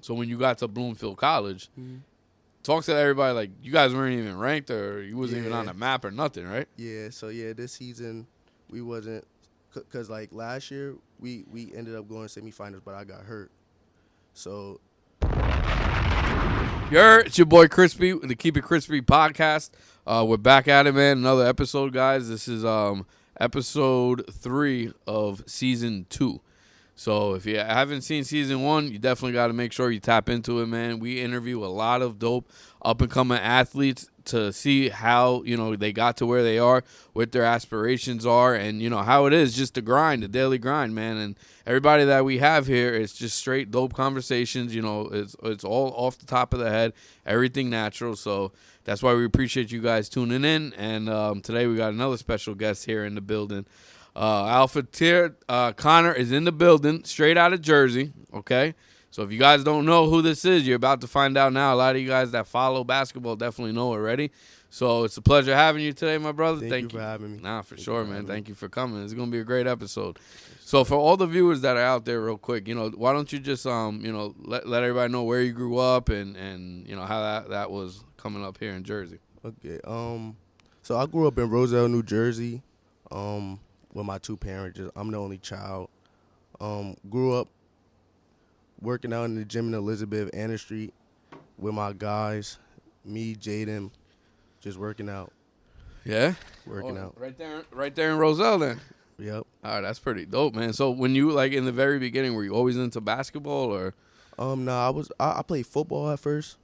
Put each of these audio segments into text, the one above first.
So when you got to Bloomfield College, talk to everybody like you guys weren't even ranked or you wasn't even on the map or nothing, right? Yeah. So this season we wasn't, cause like last year we ended up going semifinals, but I got hurt. So It's your boy Crispy, the Keep It Crispy podcast. We're back at it, man. Another episode, guys. This is episode 3 of season 2. So if you haven't seen season 1, you definitely got to make sure you tap into it, man. We interview a lot of dope up-and-coming athletes to see how, they got to where they are, what their aspirations are, and, how it is just the grind, the daily grind, man. And everybody that we have here, it's just straight dope conversations. It's all off the top of the head, everything natural. So that's why we appreciate you guys tuning in. And today we got another special guest here in the building. Fatir, Connor is in the building, straight out of Jersey, okay? So if you guys don't know who this is, you're about to find out now. A lot of you guys that follow basketball definitely know already. So it's a pleasure having you today, my brother. Thank you for having me. Nah, for sure, man. Thank you for coming. It's going to be a great episode. So for all the viewers that are out there real quick, why don't you just, let everybody know where you grew up and how that was coming up here in Jersey. Okay. So I grew up in Roselle, New Jersey. With my 2 parents. I'm the only child. Grew up working out in the gym in Elizabeth, Anna Street with my guys, me, Jaden, just working out. Yeah? Working out. Right there in Roselle then? Yep. All right, that's pretty dope, man. So when you, in the very beginning, were you always into basketball or? No, I played football at first,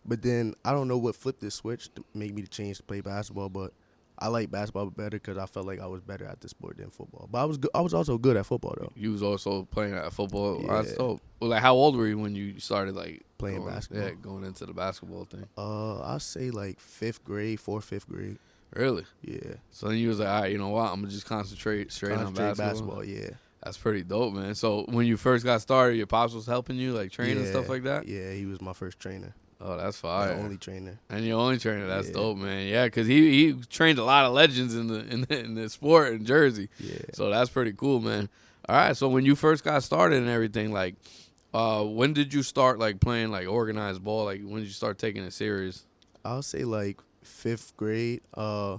but then I don't know what flipped the switch to make me change to play basketball, but I like basketball better because I felt like I was better at the sport than football. But I was also good at football though. You was also playing at football. Yeah. That's dope. Well, how old were you when you started playing basketball? Yeah, going into the basketball thing. I say 5th grade, 5th grade. Really? Yeah. So then you was like, all right, you know what? I'm gonna just concentrate on basketball. Yeah. That's pretty dope, man. So when you first got started, your pops was helping you, train and stuff like that. Yeah, he was my first trainer. Oh, that's fire. My only trainer. And your only trainer, that's dope, man. Yeah, because he trained a lot of legends in the sport in Jersey. Yeah. So that's pretty cool, man. All right, so when you first got started and everything, when did you start playing organized ball? When did you start taking it serious? I'll say 5th grade. I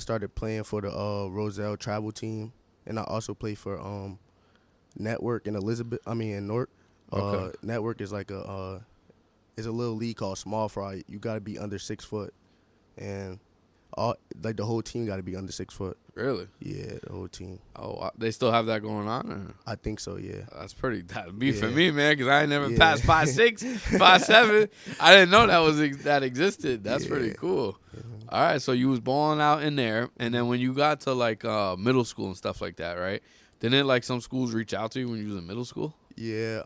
started playing for the Roselle travel team, and I also played for Network in Newark. Okay. Network is it's a little league called Small Fry. You got to be under 6 foot, and the whole team got to be under 6 foot. Really? Yeah, the whole team. Oh, they still have that going on? Or? I think so. Yeah. That'd be for me, man, because I ain't never passed 5'6", 5'7". I didn't know that existed. That's pretty cool. Mm-hmm. All right, so you was balling out in there, and then when you got to middle school and stuff like that, right? Didn't some schools reach out to you when you was in middle school? Yeah.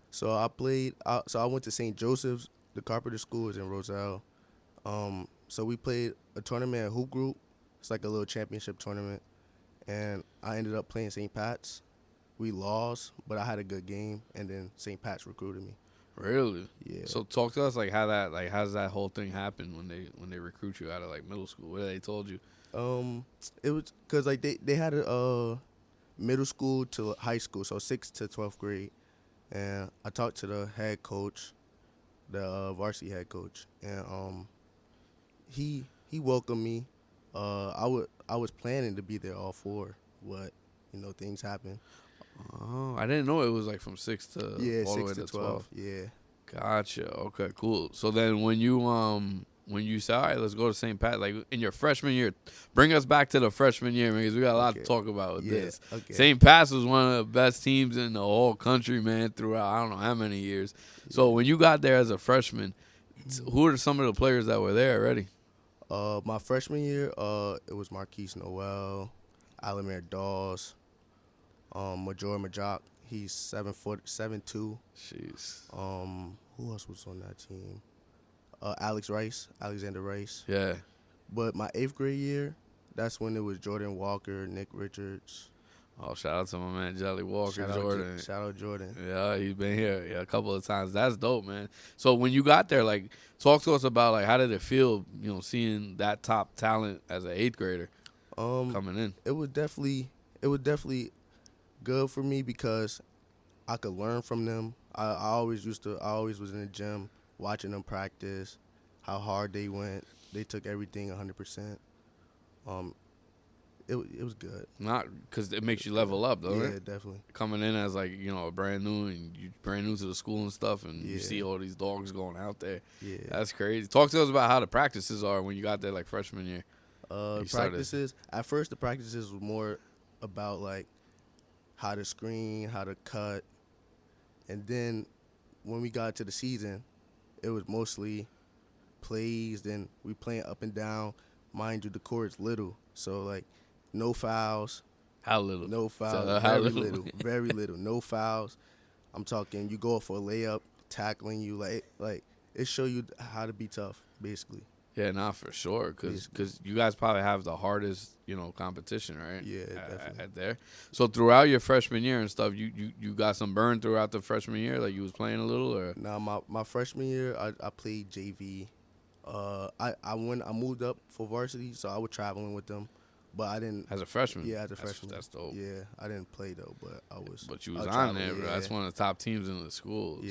So I played. So I went to St. Joseph's. The Carpenter School is in Roselle. So we played a tournament at Hoop Group. It's a little championship tournament, and I ended up playing St. Pat's. We lost, but I had a good game, and then St. Pat's recruited me. Really? Yeah. So talk to us how's that whole thing happen when they recruit you out of middle school? What they told you? It was because they had a middle school to high school, so 6th to 12th grade. And I talked to the head coach, the varsity head coach, and he welcomed me. I was planning to be there all 4, but things happen. Oh, I didn't know it was from 6 to all the way 6 to to 12. Yeah. Gotcha. Okay, cool. So then when you say, all right, let's go to St. Pat, in your freshman year, bring us back to the freshman year, because we got a lot to talk about with this. Okay. St. Pat's was one of the best teams in the whole country, man, throughout I don't know how many years. Yeah. So when you got there as a freshman, who are some of the players that were there already? My freshman year, it was Marquise Noel, Alamir Dawes, Major Majok. He's 7'2". Jeez. Who else was on that team? Alexander Rice. Yeah. But my 8th grade year, that's when it was Jordan Walker, Nick Richards. Oh, shout out to my man Jelly Walker, Jordan. Shout out Jordan. Yeah, he's been here a couple of times. That's dope, man. So when you got there, talk to us about how did it feel, seeing that top talent as an 8th grader coming in? It was definitely good for me because I could learn from them. I always was in the gym watching them practice, how hard they went. They took everything 100%. Um, it was good. Not because it makes you level up, though, Yeah, right? definitely. Coming in as like a brand new and you brand new to the school and stuff, and you Yeah. see all these dogs going out there. Yeah. That's crazy. Talk to us about how the practices are when you got there, like freshman year. You started. Practices. At first, the practices was more about like how to screen, how to cut, and then when we got to the season, it was mostly plays. Then we playing up and down. Mind you, the court's little, so like no fouls, How little? no fouls, So, how very little? little, very little, no fouls. I'm talking, you go for a layup, tackling you, like it show you how to be tough, basically. Yeah, not for sure, because Basically. you guys probably have the hardest competition, right? Yeah, definitely. At there. So throughout your freshman year and stuff, you got some burn throughout the freshman year, like you was playing a little, or Now my freshman year, I played JV. I moved up for varsity, so I was traveling with them, but I didn't. as a freshman. Yeah, as a freshman. That's dope. Yeah, I didn't play though, but I was. But you I was on traveled, there, bro. yeah. That's one of the top teams in the school. So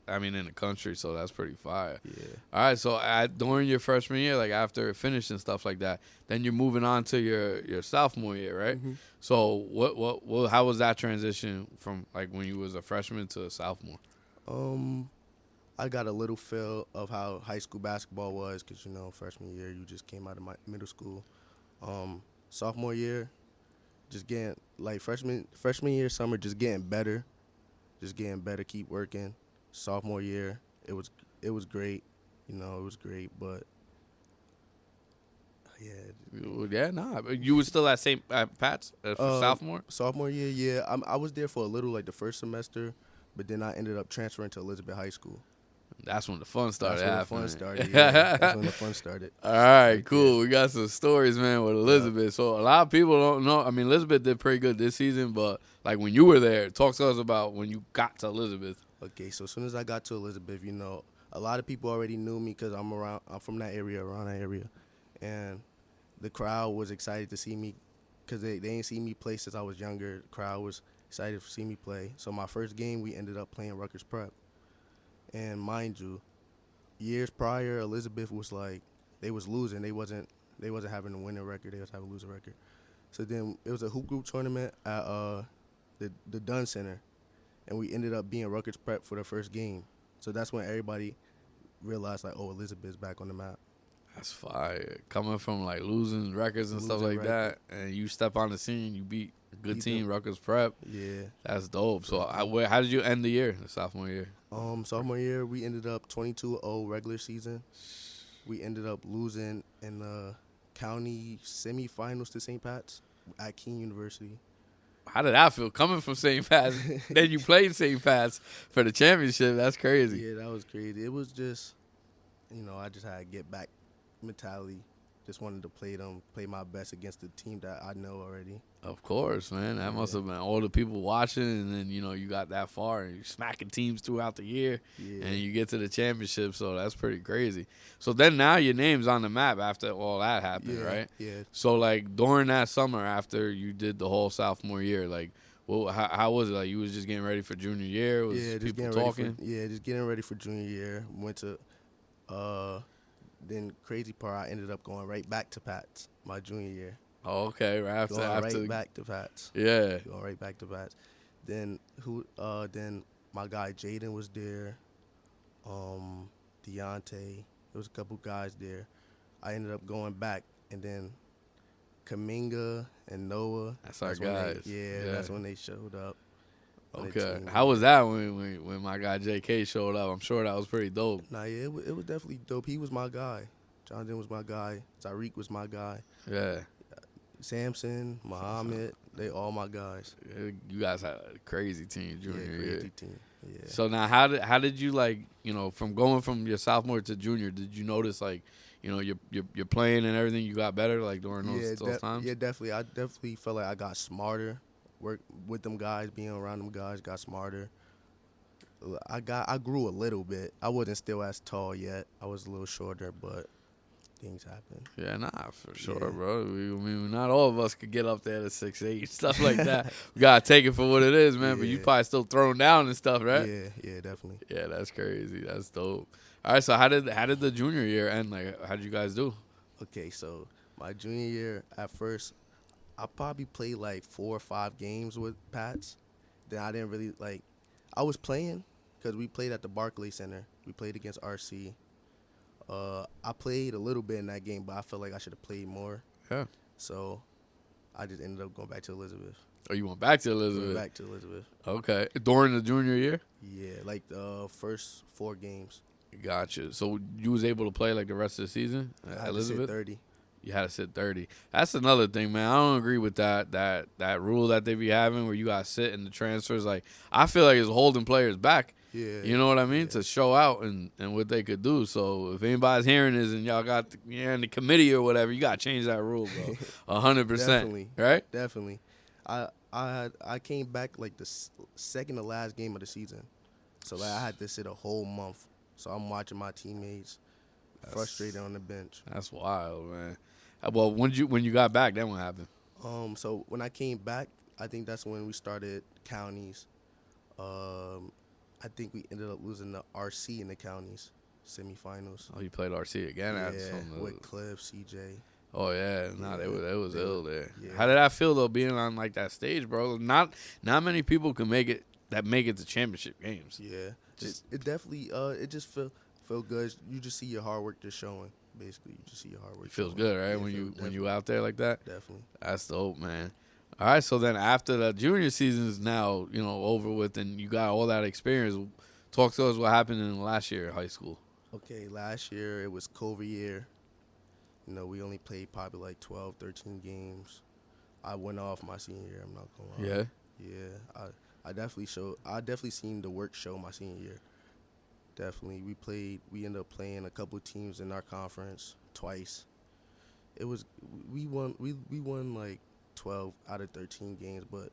Yeah. in the country. So that's pretty fire. Yeah. All right. So during your freshman year, like after finishing stuff like that, then you're moving on to your sophomore year, right? Mhm. So what how was that transition from like when you was a freshman to a sophomore? I got a little feel of how high school basketball was because freshman year you just came out of my middle school. Sophomore year, just getting like freshman year summer, just getting better, keep working. Sophomore year, it was great, it was great, but yeah. Yeah, nah. You was still at St. Pat's for sophomore? Sophomore year, yeah, I was there for a little, like the first semester, but then I ended up transferring to Elizabeth High School. That's when the fun started That's when happening. the fun started. Yeah, that's when the fun started. All right, Right cool. there. We got some stories, man, with Elizabeth. So a lot of people don't know. I mean, Elizabeth did pretty good this season, but like when you were there, talk to us about when you got to Elizabeth. Okay, so as soon as I got to Elizabeth, a lot of people already knew me because I'm from that area, around that area, and the crowd was excited to see me because they ain't seen me play since I was younger. The crowd was excited to see me play. So my first game, we ended up playing Rutgers Prep, and mind you, years prior, Elizabeth was like they was losing. They wasn't having a winning record. They was having a losing record. So then it was a hoop group tournament at the Dunn Center, and we ended up being Rutgers Prep for the first game. So that's when everybody realized like, oh, Elizabeth's back on the map. That's fire. Coming from like losing records and stuff like that, and you step on the scene, you beat a good Beat team, them. Rutgers Prep. Yeah. That's dope. So how did you end the year, the sophomore year? Sophomore year, we ended up 22-0 regular season. We ended up losing in the county semifinals to St. Pat's at Keene University. How did that feel coming from St. Pat's? Then you played St. Pat's for the championship. That's crazy. Yeah, that was crazy. It was just, I just had a get back mentality. Just wanted to play my best against the team that I know already. Of course, man. That must have been all the people watching, and then you got that far, and you're smacking teams throughout the year, and you get to the championship. So that's pretty crazy. So then now your name's on the map after all that happened, right? Yeah. So like during that summer after you did the whole sophomore year, like, well, how was it? Like you was just getting ready for junior year? Was people talking? Just getting ready for junior year. Went to, then crazy part, I ended up going right back to Pat's my junior year. Oh, okay, right after. Right back to Pat's. Yeah. Going right back to Pat's. Then Then my guy Jaden was there. Deontay. There was a couple guys there. I ended up going back, and then Kaminga and Noah. That's our when guys. That's when they showed up. Okay. How was that when my guy JK showed up? I'm sure that was pretty dope. Nah, yeah, it was definitely dope. He was my guy. Jonathan was my guy. Tyreek was my guy. Yeah. Samson, Muhammad, they all my guys. You guys had a crazy team junior year. Crazy team. Yeah. So now how did you like, from going from your sophomore to junior, did you notice like, you're playing and everything, you got better like during those times? Yeah, definitely. I definitely felt like I got smarter. Work with them guys, being around them guys, got smarter. I grew a little bit. I wasn't still as tall yet. I was a little shorter, but things happen. Yeah, nah, for sure, Yeah. bro. I mean, not all of us could get up there to 6'8", stuff like that. We gotta take it for what it is, man. But you Yeah. probably still throwing down and stuff, right? Yeah, definitely. Yeah, that's crazy. That's dope. All right, so how did the junior year end? Like, how did you guys do? Okay, so my junior year, at first, I probably played like 4 or 5 games with Pats. Then I didn't really like. I was playing because we played at the Barclays Center. We played against RC. I played a little bit in that game, but I felt like I should have played more. Yeah. So I just ended up going back to Elizabeth. Oh, you went back to Elizabeth? Back to Elizabeth. Okay. During the junior year? Yeah, like the first 4 games. Gotcha. So you was able to play like the rest of the season I at had Elizabeth? to sit 30. You had to sit 30. That's another thing, man. I don't agree with that rule that they be having where you got to sit in the transfers. Like, I feel like it's holding players back. Yeah. You know what I mean? Yeah. To show out and what they could do. So if anybody's hearing this and y'all got you're in the committee or whatever, you got to change that rule, bro. 100%. Definitely. Right? Definitely. I came back like the second to last game of the season. So like I had to sit a whole month. So I'm watching my teammates frustrated on the bench. That's wild, man. Well, when you got back, then what happened? So when I came back, I think that's when we started counties. I think we ended up losing the RC in the counties semifinals. Oh, you played RC again? Yeah, with Cliff, CJ. Oh yeah, nah, Yeah, they was ill there. yeah. How did that feel though, being on like that stage, bro? Not many people can make it to championship games. Yeah, it definitely it just feel good. You just see your hard work just showing. Basically, you just see your hard work. It feels showing. good, right? Yeah, When you out there like that. Definitely. That's dope, man. All right, so then after the junior season is now over with, and you got all that experience. Talk to us what happened in the last year of high school. Okay, last year it was COVID year. We only played probably like 12, 13 games. I went off my senior year. I'm not gonna lie. Yeah. Yeah, I definitely seen the work show my senior year. Definitely, we ended up playing a couple teams in our conference twice. We won like 12 out of 13 games, but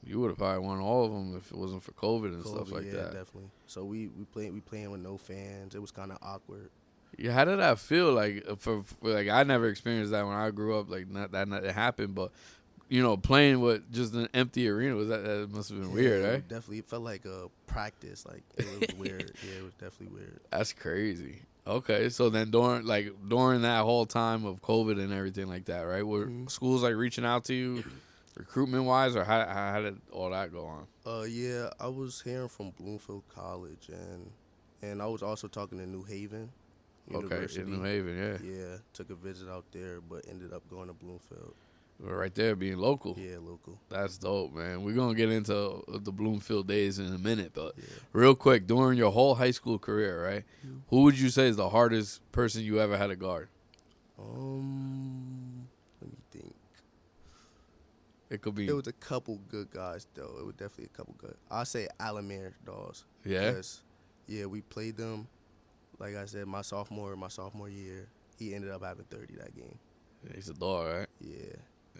You would have probably won all of them if it wasn't for COVID and stuff like yeah, that. definitely. So we playing with no fans. It was kind of awkward. Yeah, how did that feel? Like like I never experienced that when I grew up. Like not it happened, but playing with just an empty arena that must have been weird, right? Definitely, it felt like a practice. Like it was weird. Yeah, it was definitely weird. That's crazy. Okay, so then during that whole time of COVID and everything like that, right? Were schools like reaching out to you, recruitment wise, or how did all that go on? Yeah, I was hearing from Bloomfield College and I was also talking to New Haven University. Okay, in New Haven, yeah. Yeah, took a visit out there, but ended up going to Bloomfield. Right there, being local. Yeah, local. That's dope, man. We're going to get into the Bloomfield days in a minute, but real quick, during your whole high school career, right, who would you say is the hardest person you ever had to guard? Let me think. It could be. It was a couple good guys, though. It was definitely a couple good. I'll say Alamere Dolls. Yeah? Yeah, we played them, like I said, my sophomore year. He ended up having 30 that game. He's a dog, right? Yeah.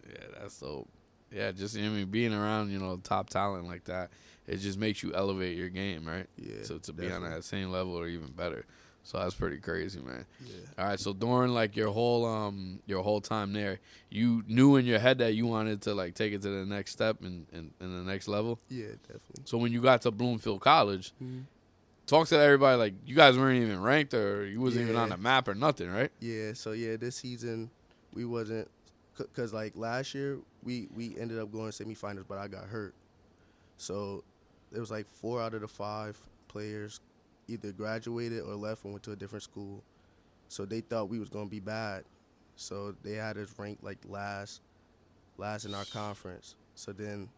Yeah, that's dope. Yeah, just being around top talent like that, it just makes you elevate your game, right? Yeah. So to be on that same level or even better, so that's pretty crazy, man. Yeah. All right, so during like your whole time there, you knew in your head that you wanted to like take it to the next step and the next level. Yeah, definitely. So when you got to Bloomfield College, talk to everybody like you guys weren't even ranked or you wasn't even on the map or nothing, right? Yeah. So this season we wasn't. Because, like, last year, we ended up going semifinals, but I got hurt. So, it was, like, 4 out of the 5 players either graduated or left and went to a different school. So, they thought we was going to be bad. So, they had us ranked, like, last in our conference. So, then,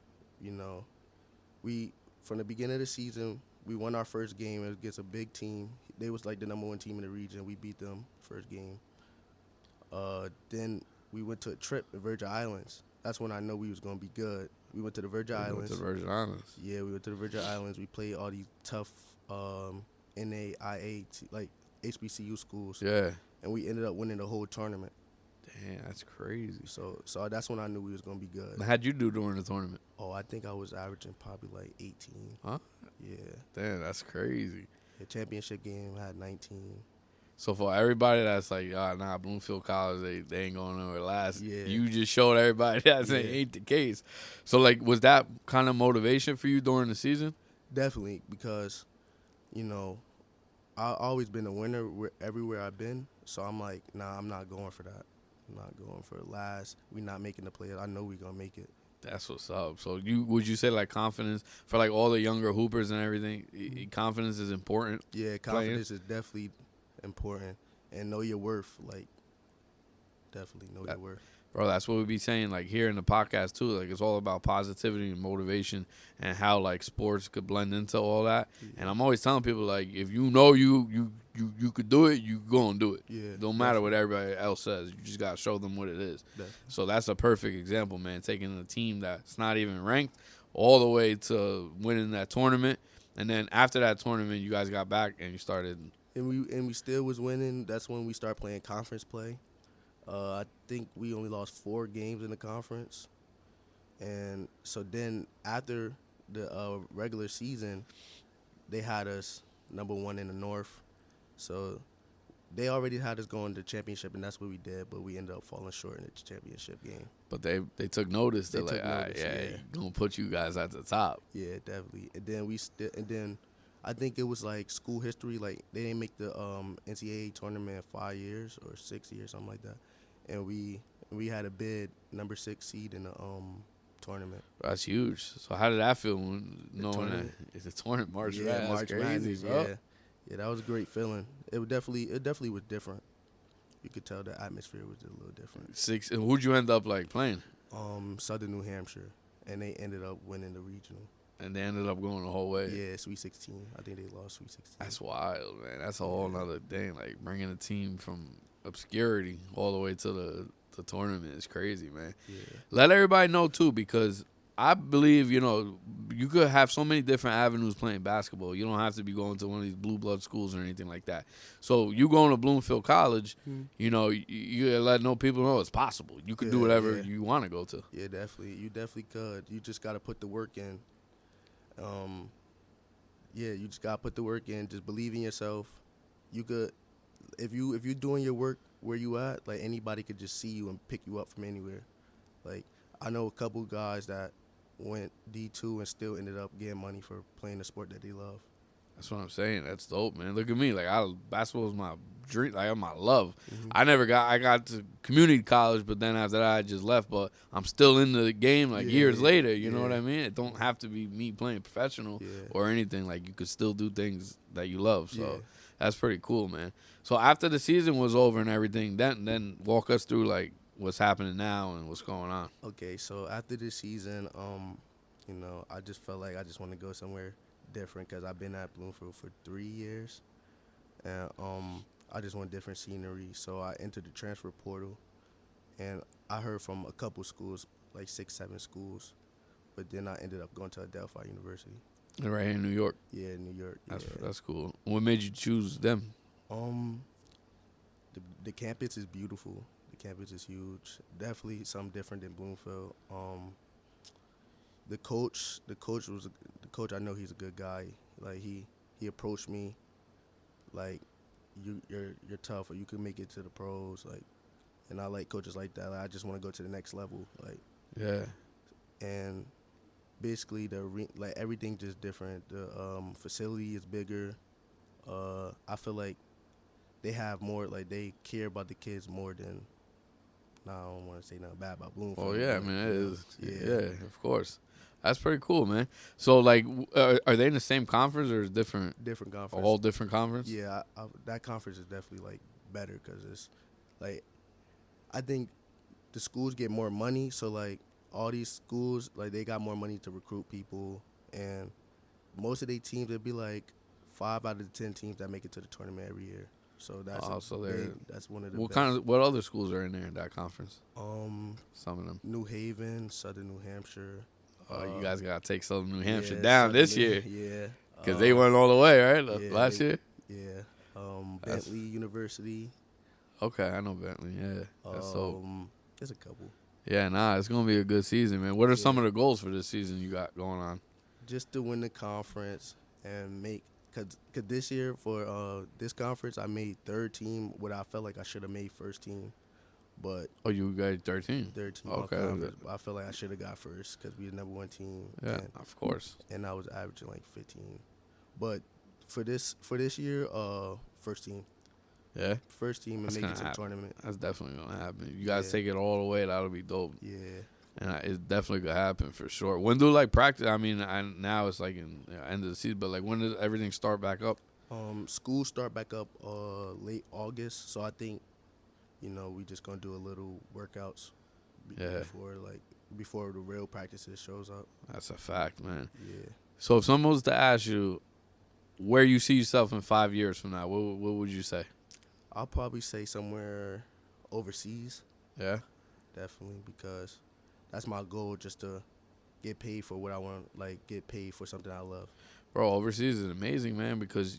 we, from the beginning of the season, we won our first game against a big team. They was, like, the number 1 team in the region. We beat them first game. Then we went to a trip to Virgin Islands. That's when I know we was going to be good. We went to the Virgin Islands. Yeah, we went to the Virgin Islands. We played all these tough NAIA, like HBCU schools. Yeah. And we ended up winning the whole tournament. Damn, that's crazy. So that's when I knew we was going to be good. How'd you do during the tournament? Oh, I think I was averaging probably like 18. Huh? Yeah. Damn, that's crazy. The championship game had 19. So for everybody that's like, nah, Bloomfield College, they ain't going nowhere last. Yeah. You just showed everybody that ain't the case. So like, was that kind of motivation for you during the season? Definitely, because, I've always been a winner everywhere I've been. So I'm like, nah, I'm not going for that. I'm not going for last. We're not making the playoffs. I know we're going to make it. That's what's up. So would you say like confidence for like all the younger hoopers and everything, confidence is important? Yeah, confidence is definitely important. And know your worth. Like, definitely know your worth. Bro, that's what we be saying, like, here in the podcast, too. Like, it's all about positivity and motivation and how, like, sports could blend into all that. Yeah. And I'm always telling people, like, if you know you could do it, you go and do it. Yeah, Don't matter what everybody else says. You just got to show them what it is. Definitely. So that's a perfect example, man, taking a team that's not even ranked all the way to winning that tournament. And then after that tournament, you guys got back and you started. And we still was winning. That's when we started playing conference play. I think we only lost 4 games in the conference. And so then after the regular season, they had us number 1 in the North. So they already had us going to championship, and that's what we did. But we ended up falling short in the championship game. But they took notice. They're like, all right, yeah, gonna put you guys at the top. Yeah, definitely. And then I think it was like school history. Like they didn't make the NCAA tournament in 5 years or 6 years, something like that. And we had a bid number 6 seed in the tournament. That's huge. So how did that feel knowing that it's a tournament? March Madness, March crazy, Madness, bro. Yeah, that was a great feeling. It definitely was different. You could tell the atmosphere was a little different. 6. And who'd you end up like playing? Southern New Hampshire, and they ended up winning the regional. And they ended up going the whole way. Yeah, Sweet 16. I think they lost Sweet 16. That's wild, man. That's a whole nother thing. Like bringing a team from obscurity all the way to the tournament is crazy, man. Yeah. Let everybody know too, because I believe, you could have so many different avenues playing basketball. You don't have to be going to one of these blue blood schools or anything like that. So you going to Bloomfield College, you let people know it's possible. You could do whatever you want to go to. Yeah, definitely. You definitely could. You just got to put the work in. You just got to put the work in. Just believe in yourself. You could, if you're doing your work where you at, like anybody could just see you and pick you up from anywhere. Like I know a couple guys that went D2 and still ended up getting money for playing the sport that they love. That's what I'm saying. That's dope, man. Look at me. Like basketball is my dream. Like my love. Mm-hmm. I got to community college, but then after that I just left. But I'm still in the game years later. You know what I mean? It don't have to be me playing professional or anything. Like you could still do things that you love. So that's pretty cool, man. So after the season was over and everything, then walk us through like what's happening now and what's going on. Okay, so after this season, I just felt like I just want to go somewhere different because I've been at Bloomfield for 3 years, and I just want different scenery. So I entered the transfer portal, and I heard from a couple schools, like 6-7 schools, but then I ended up going to Adelphi University. Right here in New York. Yeah, New York. That's cool. What made you choose them? The campus is beautiful. The campus is huge. Definitely something different than Bloomfield. The coach. I know he's a good guy. Like he approached me, like you're tough, or you can make it to the pros. Like, and I like coaches like that. Like, I just want to go to the next level. Like, yeah. And basically everything just different. The facility is bigger. I feel like they have more. Like they care about the kids more than. No, I don't want to say nothing bad about Bloomfield. Oh yeah, man, it is. Yeah, of course. That's pretty cool, man. So, like, are they in the same conference or is it different? Different conference. All different conference? Yeah, that conference is definitely, like, better because it's, like, I think the schools get more money. So, like, all these schools, like, they got more money to recruit people. And most of their teams, it'd be, like, 5 out of the 10 teams that make it to the tournament every year. So that's that's one of the best. What other schools are in there in that conference? Some of them. New Haven, Southern New Hampshire. You guys got to take Southern New Hampshire down this year. Yeah. Because they went all the way, right? Last year? Yeah. Bentley University. Okay, I know Bentley, yeah. That's there's a couple. Yeah, it's going to be a good season, man. What are some of the goals for this season you got going on? Just to win the conference and make cause this year for this conference I made third team. What I felt like I should have made first team, but Oh, you got 13. third team Okay. all conference. I felt like I should have got first because we the number one team. Yeah, of course. and I was averaging like 15. But for this year, first team. Yeah, First team and That's make gonna it to the happen. tournament. that's definitely gonna happen. You guys Yeah. take it all the way. That'll be dope. Yeah. And it's definitely gonna happen for sure. When do like practice? I mean, now it's like in end of the season, but like when does everything start back up? School start back up late August, so I think, we just gonna do a little workouts Yeah. before the real practices shows up. That's a fact, man. Yeah. So if someone was to ask you where you see yourself in 5 years from now, what would you say? I'll probably say somewhere overseas, Yeah. definitely, because that's my goal, just to get paid for what I want, like get paid for something I love. Bro, overseas is amazing, man, because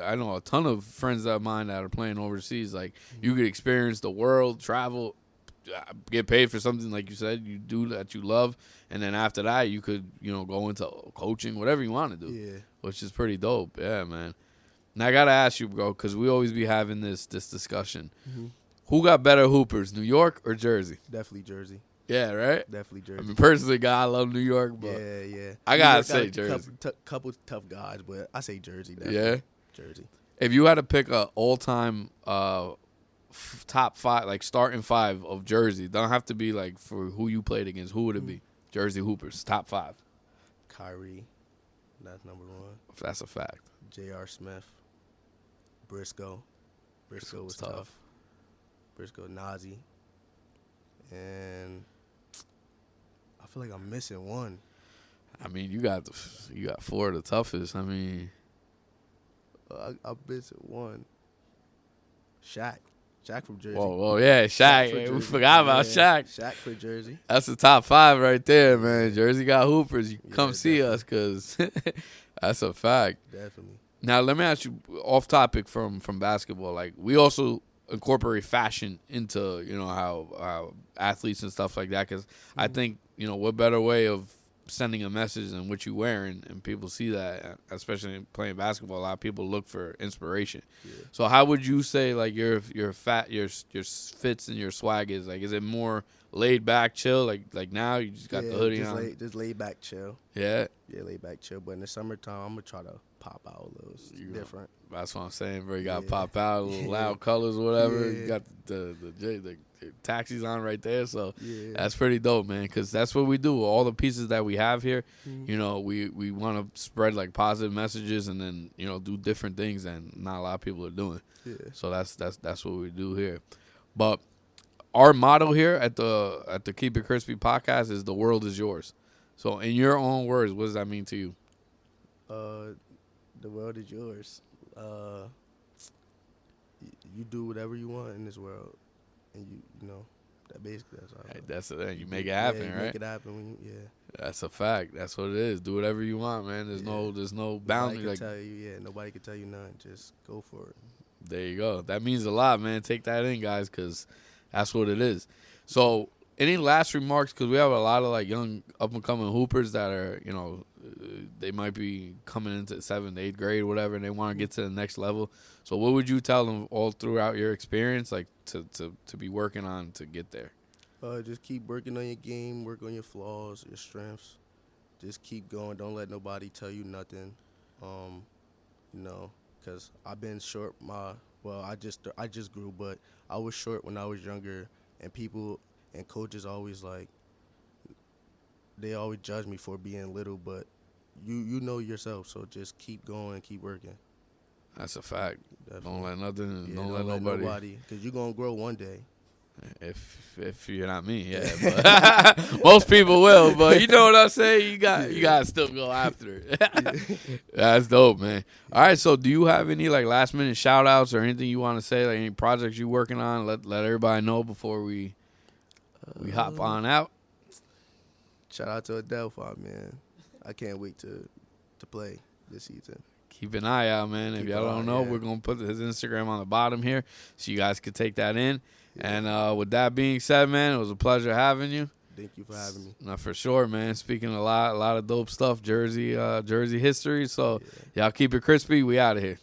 I know a ton of friends of mine that are playing overseas. Like, you could experience the world, travel, get paid for something, like you said, you do that you love. And then after that, you could, go into coaching, whatever you want to do, Yeah. which is pretty dope. Yeah, man. Now, I got to ask you, bro, because we always be having this discussion. Mm-hmm. Who got better hoopers, New York or Jersey? Definitely Jersey. Yeah, right? Definitely Jersey. I mean, personally, God, I love New York, but yeah. I got to New say York got a Jersey. couple tough guys, but I say Jersey. Definitely. Yeah? Jersey. If you had to pick a all-time top five, like starting five of Jersey, don't have to be like for who you played against. Who would it be? Jersey Hoopers, top five. Kyrie, that's number one. If that's a fact. J.R. Smith. Briscoe was tough. Briscoe, Nazi. And I feel like I'm missing one. I mean, you got four of the toughest. I mean, I'm missing one. Shaq from Jersey. whoa, yeah, Shaq. for We Jersey. forgot about Yeah, Shaq. Shaq for Jersey. That's the top five right there, man. Jersey got hoopers. You come Yeah, see definitely. us, cause that's a fact. Definitely. Now, let me ask you, off topic from basketball. Like, we also incorporate fashion into how athletes and stuff like that. Because I think what better way of sending a message than what you wearing, and people see that, especially playing basketball. A lot of people look for inspiration. Yeah. So, how would you say like your fits and your swag is? Like, is it more laid back, chill? Like now you just got the hoodie on. Just laid back, chill. Yeah. Yeah, laid back, chill. But in the summertime, I'm gonna try to pop out a little. It's different. That's what I'm saying, bro. You got to Yeah. pop out, a little Yeah. loud colors, whatever. Yeah. You got the taxis on right there. So Yeah. that's pretty dope, man, because that's what we do. All the pieces that we have here, Mhm. we want to spread, like, positive messages and then, do different things that not a lot of people are doing. Yeah. So that's what we do here. But our motto here at the Keep It Crispy podcast is the world is yours. So in your own words, what does that mean to you? The world is yours. You do whatever you want in this world, and that basically that's all. Hey, that's it. You make it happen, you right? Make it happen when That's a fact. That's what it is. Do whatever you want, man. There's no boundary. Nobody can tell you nothing. Just go for it. There you go. That means a lot, man. Take that in, guys, because that's what it is. So, any last remarks? Because we have a lot of like young up and coming hoopers that are, they might be coming into 7th, 8th grade, whatever, and they want to get to the next level. So, what would you tell them all throughout your experience, like to be working on to get there? Just keep working on your game. Work on your flaws, your strengths. Just keep going. Don't let nobody tell you nothing. Because I've been short. I just grew, but I was short when I was younger, and people and coaches always they always judge me for being little, but you know yourself, so just keep going, keep working. That's a fact. Definitely. Don't let nothing. Yeah, don't let nobody. because you're gonna grow one day. If you're not me, yeah. But most people will, but you know what I'm saying? You gotta still go after it. That's dope, man. All right, so do you have any like last minute shout outs or anything you want to say, like any projects you're working on? Let everybody know before we hop on out. Shout out to Adelphi, man. I can't wait to play this season. Keep an eye out, man. If Keep y'all an don't eye, know, yeah. we're gonna put his Instagram on the bottom here so you guys could take that in. And with that being said, man, it was a pleasure having you. Thank you for having me. Not for sure, man. Speaking a lot of dope stuff, Jersey history. So y'all keep it crispy. We out of here.